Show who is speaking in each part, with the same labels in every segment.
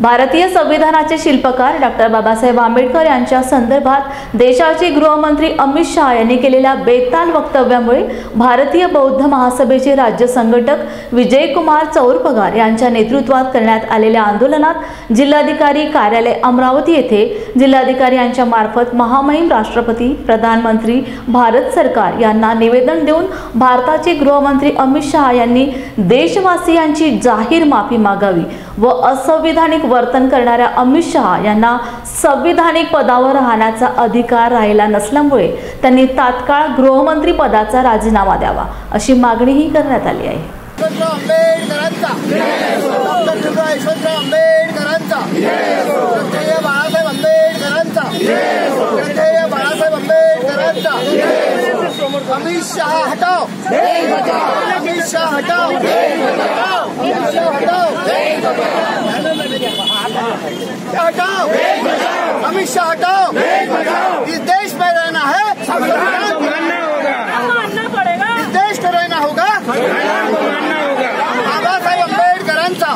Speaker 1: भारतीय संविधानाचे शिल्पकार डॉ. बाबासाहेब आंबेडकर यांच्या संदर्भात देशाचे गृहमंत्री अमित शहा यांनी केलेल्या बेताल वक्तव्यामुळे भारतीय बौद्ध महासभेचे राज्य संघटक विजयकुमार चौरपगार यांच्या नेतृत्वात करण्यात आलेल्या आंदोलनात जिल्हाधिकारी कार्यालय अमरावती येथे जिल्हाधिकारी यांच्या मार्फत महामहिम राष्ट्रपती, प्रधानमंत्री, भारत सरकार यांना निवेदन देऊन भारताचे गृहमंत्री अमित शहा यांनी देशवासियांची जाहीर माफी मागावी व असंविधानिक वर्तन करणाऱ्या अमित शहा यांना संविधानिक पदावर राहण्याचा अधिकार राहिला नसल्यामुळे त्यांनी तात्काळ गृहमंत्री पदाचा राजीनामा द्यावा अशी मागणीही करण्यात आली आहे.
Speaker 2: अमित शाह हटाओ, अमित शाह हटाओ, हटाओ, अमित शाह हटाओ। इस देश में रहना है,
Speaker 3: मानना पड़ेगा,
Speaker 2: इस देश को रहना होगा। बाबासाहेब आंबेडकरांचा,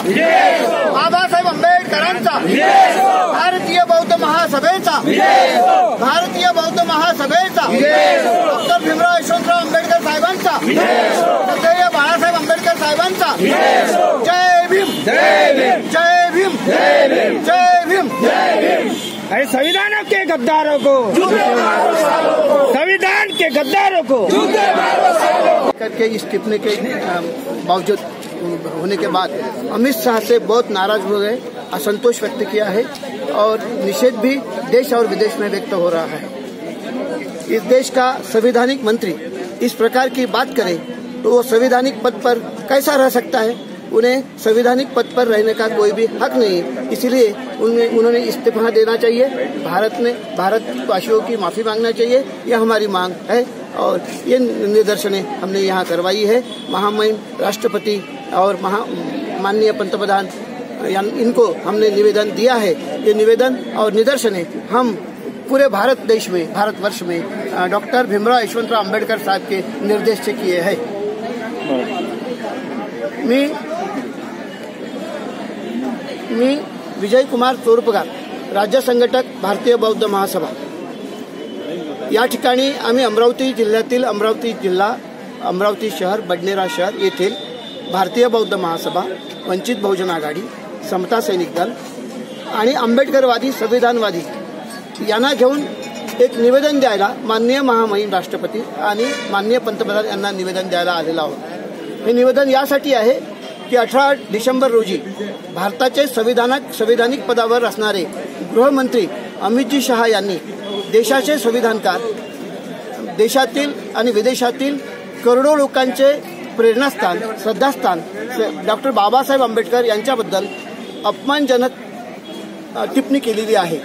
Speaker 2: बाबासाहेब आंबेडकरांचा, भारतीय बौद्ध महासभेचा, भारतीय बौद्ध महासभेचा, डॉ. भीमराव यशवंतराव आंबेडकर साहेबांचा, श्रद्धेय बाळासाहेब आंबेडकर साहेबांचा जय भीम, जय भीम, जय भीम, जय भीम, जय भीम, जय भीम।
Speaker 4: अरे संविधान के गद्दारों को, संविधान के गद्दारों को
Speaker 2: करके इस टिप्पणी के बावजूद होने के बाद अमित शाह से बहुत नाराज हो गए, असंतोष व्यक्त किया है और निषेध भी देश और विदेश में व्यक्त हो रहा है। इस देश का संवैधानिक मंत्री इस प्रकार की बात करे तो वो संवैधानिक पद पर कैसा रह सकता है? उन्हें संवैधानिक पद पर रहने का कोई भी हक नहीं है, इसलिए उन्होंने इस्तीफा देना चाहिए। भारतवासियों की माफी मांगना चाहिए, यह हमारी मांग है और ये निदर्शनें हमने यहाँ करवाई है। महामहिम राष्ट्रपति और माननीय पंतप्रधान इनको हमने निवेदन दिया है। ये निवेदन और निदर्शनें हम पूरे भारतवर्ष में डॉ. भीमराव यशवंतराव आंबेडकर साहब के निर्देश से किए हैं। मी विजयकुमार चौरपगार, राज्य संघटक, भारतीय बौद्ध महासभा। या ठिकाणी आम्ही अमरावती जिल्ह्यातील अमरावती शहर, बडनेरा शहर येथील भारतीय बौद्ध महासभा, वंचित बहुजन आघाडी, समता सैनिक दल आणि आंबेडकरवादी संविधानवादी यांना घेऊन एक निवेदन द्यायला माननीय महामहिम राष्ट्रपती आणि माननीय पंतप्रधान यांना निवेदन द्यायला आलेला आहोत। हे निवेदन यासाठी आहे की 18 डिसेंबर रोजी भारताचे संविधानिक पदावर असणारे गृहमंत्री अमितजी शहा यांनी देशाचे संविधानकार, देशातील आणि विदेशातील करोडो लोकांचे प्रेरणास्थान, श्रद्धास्थान डॉ. बाबासाहेब आंबेडकर यांच्याबद्दल अपमानजनक टिप्पणी केलेली आहे।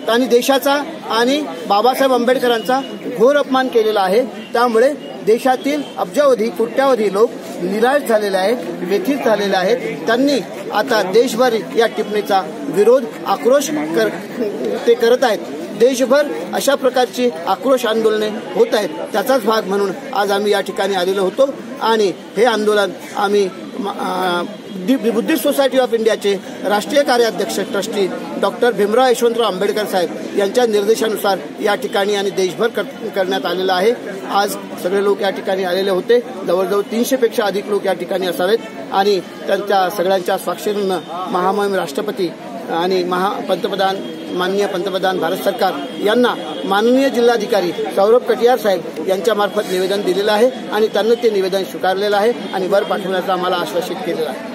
Speaker 2: त्यांनी देशाचा आणि बाबासाहेब आंबेडकरांचा घोर अपमान केलेला आहे। त्यामुळे देशातील अब्जावधी कोट्यावधी लोक निराश झालेले आहेत, व्यथित झालेले आहेत। त्यांनी आता देशभर या टिप्पणीचा विरोध, आक्रोश ते करत आहेत। देशभर अशा प्रकारची आक्रोश आंदोलने होत आहेत। त्याचाच भाग म्हणून आज आम्ही या ठिकाणी आलेलो होतो आणि हे आंदोलन आम्ही बुद्धिस्ट सोसायटी ऑफ इंडियाचे राष्ट्रीय कार्याध्यक्ष ट्रस्टी डॉ. भीमराव यशवंतराव आंबेडकर साहेब यांच्या निर्देशानुसार या ठिकाणी आणि देशभर करण्यात आलेलं आहे। आज सगळे लोक या ठिकाणी आलेले होते, जवळजवळ 300 पेक्षा अधिक लोक या ठिकाणी असावेत आणि त्यांच्या सगळ्यांच्या स्वाक्षरीनं महामहिम राष्ट्रपती आणि माननीय पंतप्रधान भारत सरकार यांना माननीय जिल्हाधिकारी सौरभ कटियार साहेब यांच्या मार्फत निवेदन दिलेलं आहे आणि त्यांनी ते निवेदन स्वीकारलेलं आहे आणि वर पाठवण्याचं आम्हाला आश्वासित केलेलं आहे।